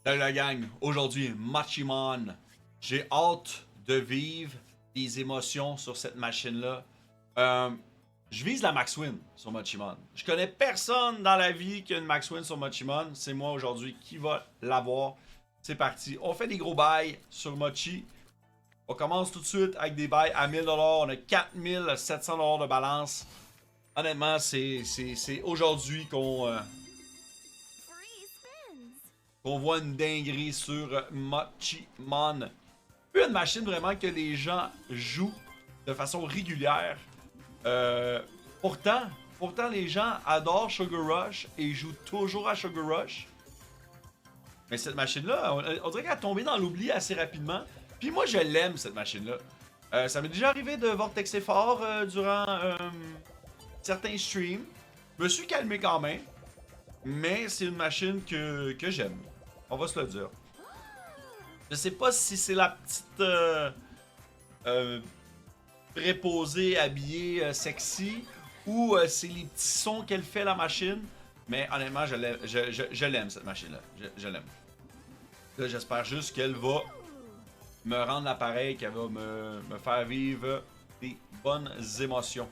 Salut la gang, aujourd'hui Machimon. J'ai hâte de vivre des émotions sur cette machine-là. Euh, je vise la Max Win sur Machimon. Je connais personne dans la vie qui a une Max Win sur Machimon. C'est moi aujourd'hui qui va l'avoir. C'est parti. On fait des gros bails sur Mochi. On commence tout de suite avec des bails à 1000$. On a 4700$ de balance. Honnêtement, c'est aujourd'hui qu'on voit une dinguerie sur Machimon. Une machine vraiment que les gens jouent de façon régulière. Pourtant, les gens adorent Sugar Rush et jouent toujours à Sugar Rush. Mais cette machine-là, on dirait qu'elle a tombé dans l'oubli assez rapidement. Puis moi, je l'aime, cette machine-là. Ça m'est déjà arrivé de Vortex fort durant certains streams. Je me suis calmé quand même. Mais c'est une machine que j'aime. On va se le dire. Je sais pas si c'est la petite préposée, habillée, sexy, ou c'est les petits sons qu'elle fait la machine. Mais honnêtement, je l'aime cette machine-là. Je l'aime. Là, j'espère juste qu'elle va me rendre l'appareil, qu'elle va me faire vivre des bonnes émotions.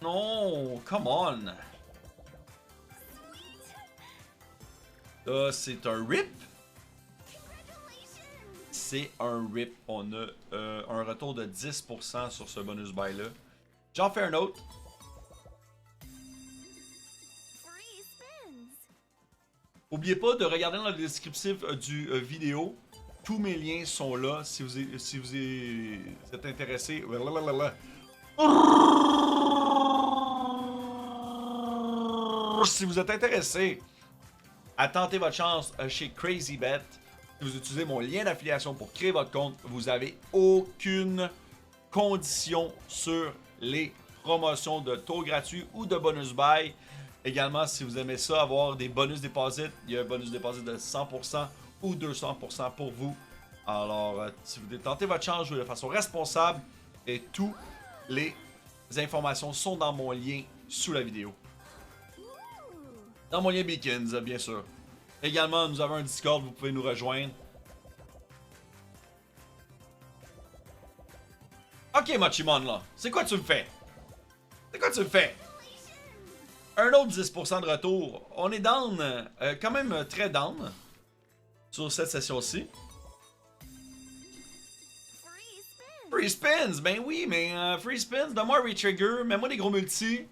Non, come on! Là, c'est un rip. C'est un rip. On a un retour de 10% sur ce bonus buy-là. J'en fais un autre. N'oubliez pas de regarder dans le descriptif du vidéo. Tous mes liens sont là si vous êtes intéressé. Si vous êtes intéressé à tenter votre chance chez CrazyBet, si vous utilisez mon lien d'affiliation pour créer votre compte, vous n'avez aucune condition sur les promotions de taux gratuits ou de bonus buy. Également, si vous aimez ça, avoir des bonus deposits, il y a un bonus deposit de 100% ou 200% pour vous. Alors, si vous tentez votre chance, jouez de façon responsable et toutes les informations sont dans mon lien sous la vidéo. Dans mon lien Beacons, bien sûr. Également, nous avons un Discord, vous pouvez nous rejoindre. Ok, Machimon, là. C'est quoi tu me fais? C'est quoi tu me fais? Un autre 10% de retour. On est down, quand même très down sur cette session-ci. Free spins, ben oui, mais free spins, donne-moi un retrigger, mets-moi des gros multis.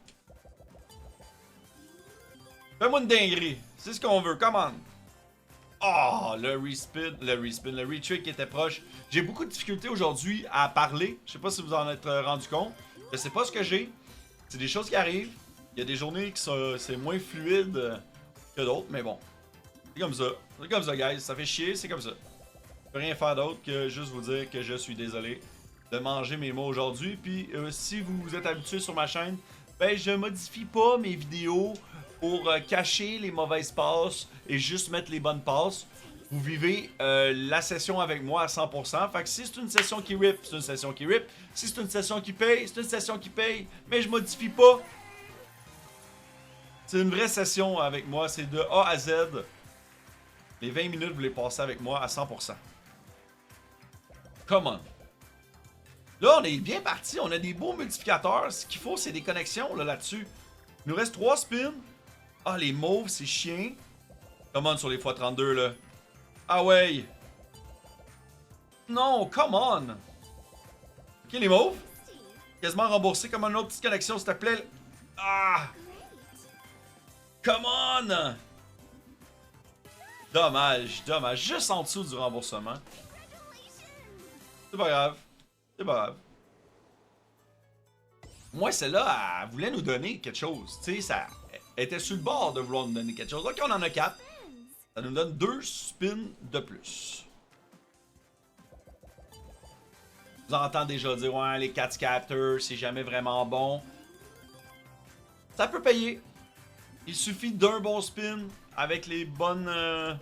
Fais-moi une dinguerie, c'est ce qu'on veut, come on. Oh, le retrick qui était proche. J'ai beaucoup de difficultés aujourd'hui à parler. Je sais pas si vous en êtes rendu compte. Je sais pas ce que j'ai. C'est des choses qui arrivent. Il y a des journées qui sont c'est moins fluide que d'autres, mais bon. C'est comme ça. C'est comme ça, guys. Ça fait chier, c'est comme ça. Je peux rien faire d'autre que juste vous dire que je suis désolé de manger mes mots aujourd'hui. Puis si vous êtes habitué sur ma chaîne, ben je modifie pas mes vidéos pour cacher les mauvaises passes et juste mettre les bonnes passes. Vous vivez la session avec moi à 100%. Fait que si c'est une session qui rip, c'est une session qui rip. Si c'est une session qui paye, c'est une session qui paye. Mais je modifie pas. C'est une vraie session avec moi. C'est de A à Z. Les 20 minutes, vous les passez avec moi à 100%. Come on. Là, on est bien parti. On a des beaux multiplicateurs. Ce qu'il faut, c'est des connexions là-dessus. Il nous reste 3 spins. Ah, les mauves, c'est chiant. Come on sur les x32, là. Ah ouais. Non, come on. Ok, les mauves. Quasiment remboursé. Comme une autre petite connexion, s'il te plaît. Ah. Come on. Dommage, dommage. Juste en dessous du remboursement. C'est pas grave. C'est pas grave. Moi, celle-là, elle voulait nous donner quelque chose. Tu sais, ça était sur le bord de vouloir nous donner quelque chose. Ok, on en a 4. Ça nous donne 2 spins de plus. Vous entendez déjà dire, ouais, les 4 scatters, c'est jamais vraiment bon. Ça peut payer. Il suffit d'un bon spin avec les bonnes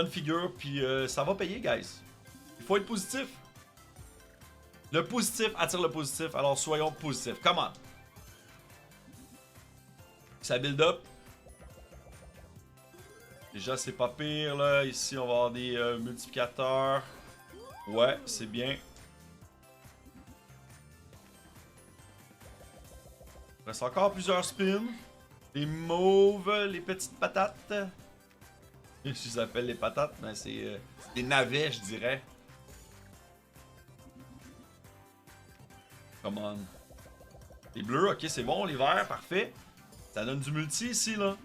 figures, puis ça va payer, guys. Il faut être positif. Le positif attire le positif, alors soyons positifs. Come on. Ça build up. Déjà, c'est pas pire, là. Ici, on va avoir des multiplicateurs. Ouais, c'est bien. Il reste encore plusieurs spins. Les mauves, les petites patates. Je les appelle les patates, mais c'est des navets, je dirais. Come on. Les bleus, ok, c'est bon. Les verts, parfait. Ça donne du multi ici, là.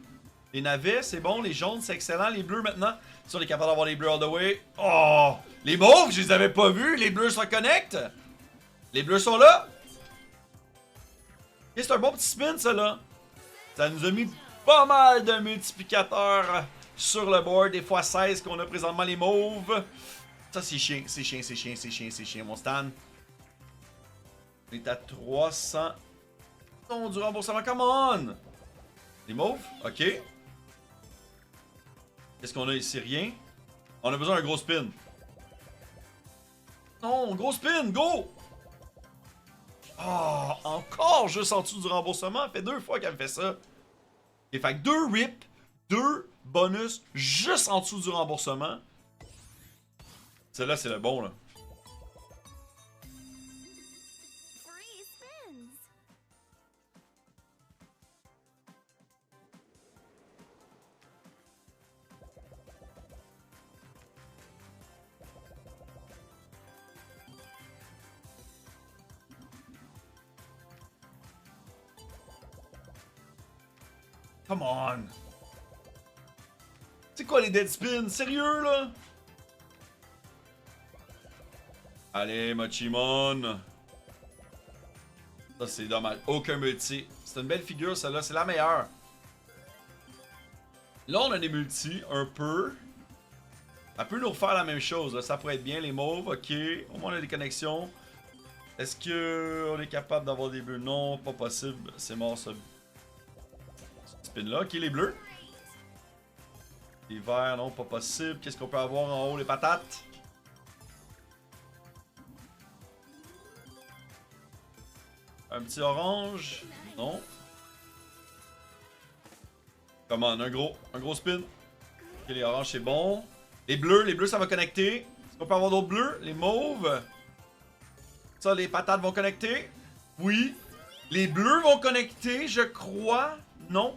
Les navets, c'est bon. Les jaunes, c'est excellent. Les bleus, maintenant. Si on est capable d'avoir les bleus all the way. Oh! Les mauves, je les avais pas vus. Les bleus se connectent. Les bleus sont là. Ok, c'est un bon petit spin, ça, là. Ça nous a mis pas mal de multiplicateurs sur le board. Des fois 16 qu'on a présentement les mauves. Ça, c'est chiant. C'est chiant, c'est chiant, c'est chiant, c'est chiant, mon Stan. On est à 300. Non, du remboursement, come on! Les mauves, ok. Qu'est-ce qu'on a ici? Rien. On a besoin d'un gros spin. Non, gros spin, go! Oh, encore juste en dessous du remboursement. Ça fait 2 fois qu'elle me fait ça. Et fait que 2 rips, 2 bonus juste en dessous du remboursement. Celle-là, c'est le bon, là. Come on! C'est quoi les dead spins? Sérieux, là? Allez, Mochimon! Ça, c'est dommage. Aucun multi. C'est une belle figure, celle-là. C'est la meilleure. Là, on a des multis, un peu. Elle peut nous refaire la même chose, là. Ça pourrait être bien, les mauves. Ok. Au moins, on a des connexions. Est-ce qu'on est capable d'avoir des bleus? Non, pas possible. C'est mort, ça. Spin-là. Ok, les bleus. Les verts, non, pas possible. Qu'est-ce qu'on peut avoir en haut? Les patates. Un petit orange. Non. Comment? Un gros spin. Ok, les oranges, c'est bon. Les bleus, ça va connecter. Est-ce qu'on peut avoir d'autres bleus? Les mauves. Ça, les patates vont connecter. Oui. Les bleus vont connecter, je crois. Non.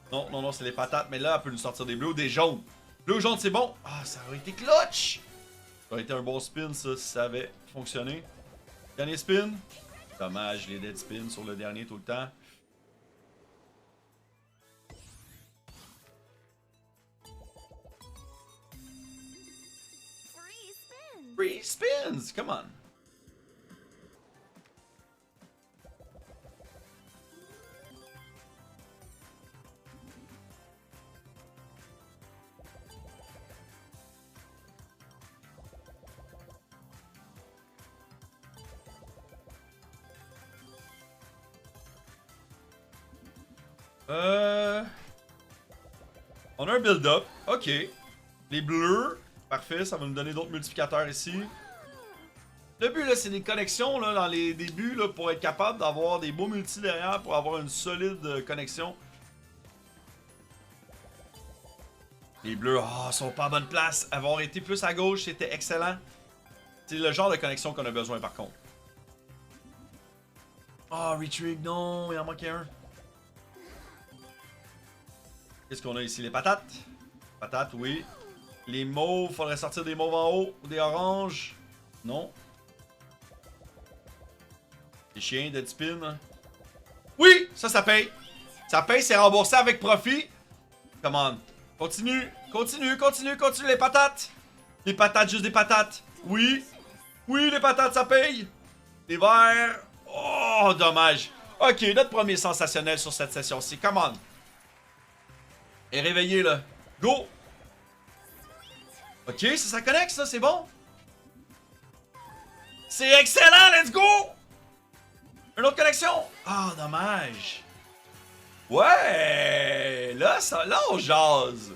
Non, c'est les patates. Mais là, elle peut nous sortir des bleus ou des jaunes. Bleu ou jaune, c'est bon. Ah, ça aurait été clutch. Ça aurait été un bon spin, ça, si ça avait fonctionné. Dernier spin. Dommage, les dead spins sur le dernier tout le temps. Free spins! Come on! On a un build-up. Ok. Les bleus. Parfait, ça va nous donner d'autres multiplicateurs ici. Le but, là, c'est des connexions là, dans les débuts là, pour être capable d'avoir des beaux multis derrière pour avoir une solide connexion. Les bleus, sont pas à bonne place. Avoir été plus à gauche, c'était excellent. C'est le genre de connexion qu'on a besoin par contre. Retrig, non, il en manquait un. Qu'est-ce qu'on a ici? Les patates? Patates, oui. Les mauves, faudrait sortir des mauves en haut. Ou des oranges. Non. Les chiens, dead spin. Oui! Ça paye. Ça paye, c'est remboursé avec profit. Come on. Continue. Les patates. Les patates, juste des patates. Oui. Oui, les patates, ça paye. Les verts. Oh, dommage. Ok, notre premier sensationnel sur cette session-ci. Come on. Et réveillé là. Go! Ok, ça connecte, ça, c'est bon. C'est excellent, let's go! Une autre connexion. Dommage. Ouais! Là, on jase.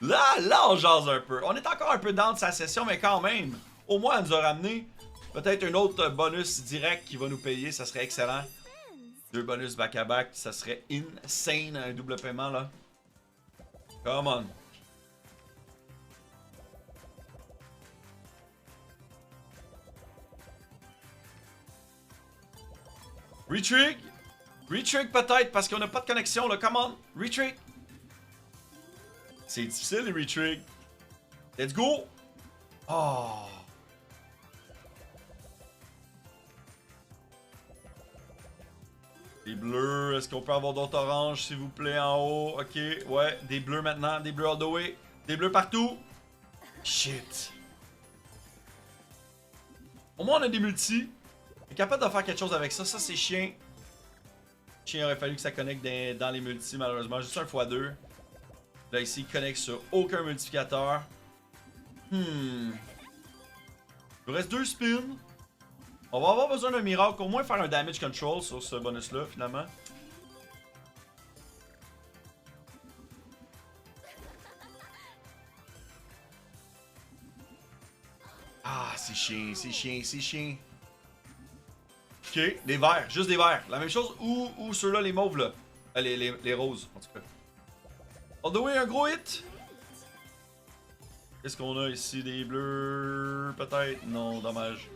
Là, on jase un peu. On est encore un peu dans de sa session, mais quand même. Au moins, elle nous a ramené Peut-être un autre bonus direct qui va nous payer, ça serait excellent. 2 bonus back-à-back, ça serait insane, un double paiement là. Come on. Retrig! Retrig peut-être parce qu'on n'a pas de connexion là, come on! Retrig! C'est difficile les retrig. Let's go! Oh! Des bleus, est-ce qu'on peut avoir d'autres oranges s'il vous plaît en haut? Ok, ouais, des bleus maintenant, des bleus all the way. Des bleus partout. Shit. Au moins on a des multis. On est capable de faire quelque chose avec ça, ça c'est chiant. Chien aurait fallu que ça connecte dans les multis malheureusement, juste un x2. Là ici, il connecte sur aucun multiplicateur. Il nous reste 2 spins. On va avoir besoin d'un miracle, au moins faire un damage control sur ce bonus-là, finalement. Ah, c'est chiant, c'est chiant, c'est chiant. Ok, des verts, juste des verts. La même chose, ou ceux-là, les mauves, là. Les roses, en tout cas. All the way, un gros hit. Qu'est-ce qu'on a ici? Des bleus, peut-être? Non, dommage.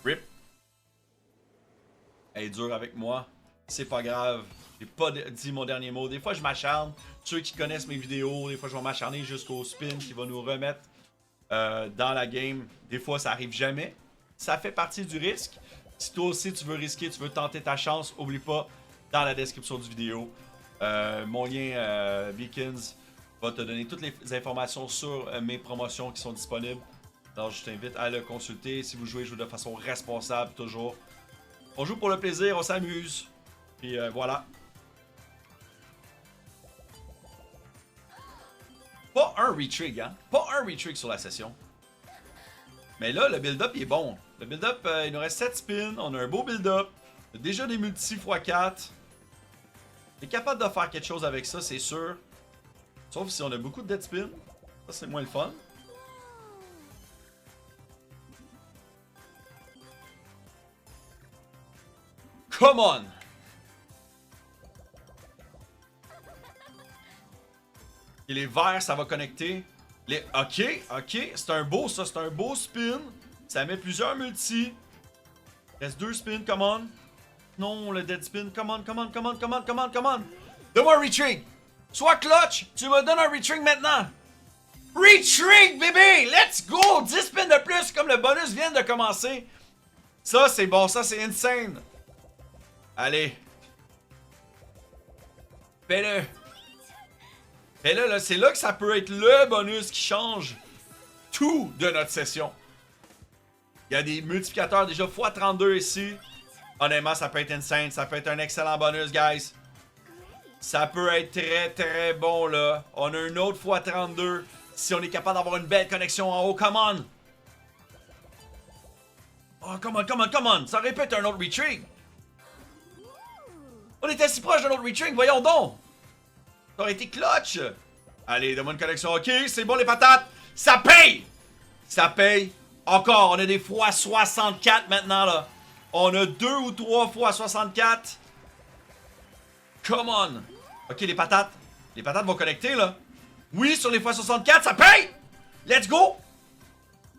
Rip. Elle est dure avec moi. C'est pas grave. J'ai pas dit mon dernier mot. Des fois, je m'acharne. Ceux qui connaissent mes vidéos, des fois, je vais m'acharner jusqu'au spin qui va nous remettre dans la game. Des fois, ça arrive jamais. Ça fait partie du risque. Si toi aussi, tu veux risquer, tu veux tenter ta chance, oublie pas, dans la description du vidéo, mon lien Beacons va te donner toutes les informations sur mes promotions qui sont disponibles. Alors, je t'invite à le consulter. Si vous jouez de façon responsable, toujours. On joue pour le plaisir, on s'amuse. Puis voilà. Pas un retrig, hein? Pas un retrig sur la session. Mais là, le build-up, il est bon. Le build-up, il nous reste 7 spins. On a un beau build-up. Déjà des multi x4. On est capable de faire quelque chose avec ça, c'est sûr. Sauf si on a beaucoup de dead spins. Ça, c'est moins le fun. Come on! Et les verts, ça va connecter. Ok, c'est un beau ça, c'est un beau spin. Ça met plusieurs multis. Reste 2 spins, come on. Non, le dead spin, come on. Donne-moi un retrig. Sois clutch, tu me donnes un retrig maintenant. Retrig, bébé, let's go. 10 spins de plus comme le bonus vient de commencer. Ça, c'est bon, ça, c'est insane. Allez. Fais-le. Fais-le, là, c'est là que ça peut être le bonus qui change tout de notre session. Il y a des multiplicateurs déjà x32 ici. Honnêtement, ça peut être insane. Ça peut être un excellent bonus, guys. Ça peut être très, très bon, là. On a un autre x32. Si on est capable d'avoir une belle connexion en haut, come on. Oh, come on. Ça répète un autre retrig. On était si proche d'un autre retrig, voyons donc. Ça aurait été clutch. Allez, donne-moi une connexion. Ok, c'est bon les patates. Ça paye. Ça paye. Encore, on a des fois 64 maintenant là. On a 2 ou 3 fois 64. Come on. Ok, les patates. Les patates vont connecter là. Oui, sur les fois 64, ça paye. Let's go.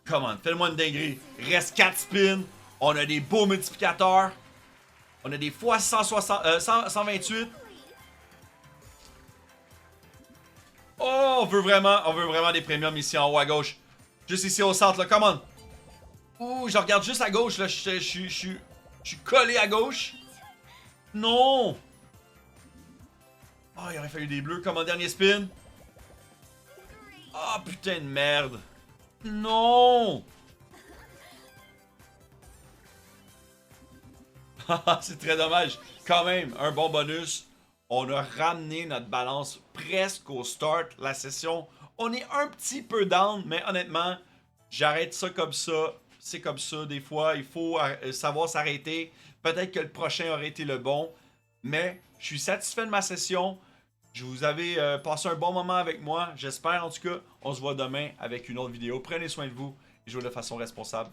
Come on, fais-moi une dinguerie. Reste 4 spins. On a des beaux multiplicateurs. On a des fois 128. Oh, on veut vraiment des premiums ici en haut à gauche. Juste ici au centre, là, come on. Ouh, je regarde juste à gauche, là, je suis collé à gauche. Non. Oh, il aurait fallu des bleus comme en dernier spin. Oh, putain de merde. Non. C'est très dommage. Quand même, un bon bonus. On a ramené notre balance presque au start. La session, on est un petit peu down, mais honnêtement, j'arrête ça comme ça. C'est comme ça, des fois, il faut savoir s'arrêter. Peut-être que le prochain aurait été le bon, mais je suis satisfait de ma session. Je vous avais passé un bon moment avec moi. J'espère en tout cas. On se voit demain avec une autre vidéo. Prenez soin de vous et jouez de façon responsable.